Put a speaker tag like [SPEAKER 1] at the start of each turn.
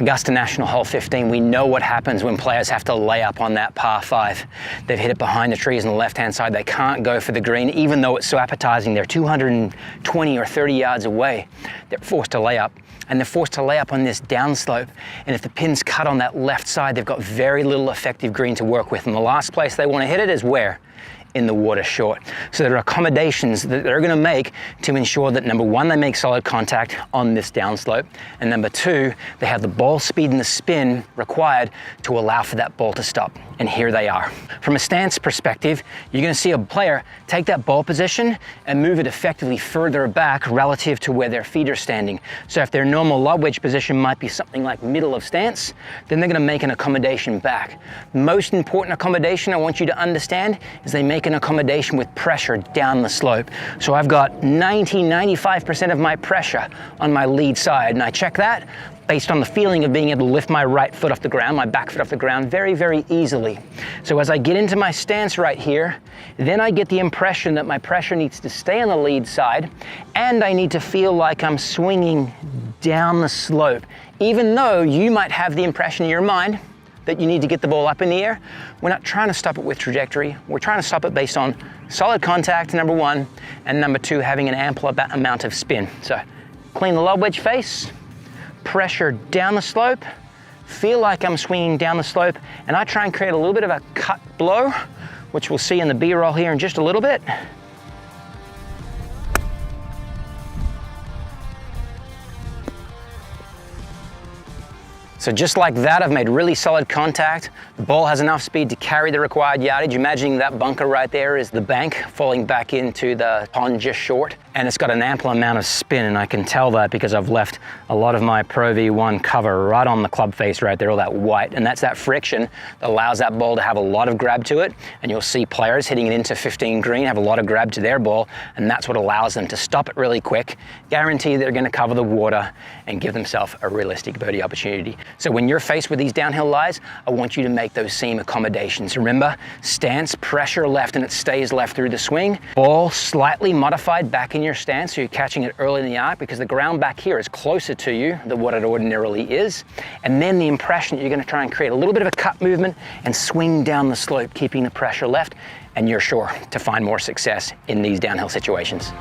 [SPEAKER 1] Augusta National Hole 15, we know what happens when players have to lay up on that par 5. They've hit it behind the trees on the left-hand side. They can't go for the green, even though it's so appetizing. They're 220 or 30 yards away. They're forced to lay up, and they're forced to lay up on this downslope. And if the pin's cut on that left side, they've got very little effective green to work with. And the last place they want to hit it is where? In the water short. So there are accommodations that they're going to make to ensure that, number one, they make solid contact on this downslope, and number two, they have the ball speed and the spin required to allow for that ball to stop. And here they are. From a stance perspective, you're going to see a player take that ball position and move it effectively further back relative to where their feet are standing. So if their normal lob wedge position might be something like middle of stance, then they're going to make an accommodation back. Most important accommodation I want you to understand is they make an accommodation with pressure down the slope. So I've got 95% of my pressure on my lead side, and I check that based on the feeling of being able to lift my right foot off the ground, my back foot off the ground very, very easily. So as I get into my stance right here, then I get the impression that my pressure needs to stay on the lead side, and I need to feel like I'm swinging down the slope. Even though you might have the impression in your mind that you need to get the ball up in the air, we're not trying to stop it with trajectory. We're trying to stop it based on solid contact, number one, and number two, having an ample amount of spin. So clean the lob wedge face, pressure down the slope, feel like I'm swinging down the slope, and I try and create a little bit of a cut blow, which we'll see in the B-roll here in just a little bit. So just like that, I've made really solid contact. The ball has enough speed to carry the required yardage. Imagining that bunker right there is the bank falling back into the pond just short. And it's got an ample amount of spin, and I can tell that because I've left a lot of my Pro V1 cover right on the club face right there, all that white. And that's that friction that allows that ball to have a lot of grab to it. And you'll see players hitting it into 15 green have a lot of grab to their ball, and that's what allows them to stop it really quick, guarantee they're going to cover the water, and give themselves a realistic birdie opportunity. So when you're faced with these downhill lies, I want you to make those same accommodations. Remember, stance, pressure left, and it stays left through the swing. Ball slightly modified back in your stance, so you're catching it early in the arc because the ground back here is closer to you than what it ordinarily is. And then the impression that you're going to try and create a little bit of a cut movement and swing down the slope, keeping the pressure left, and you're sure to find more success in these downhill situations.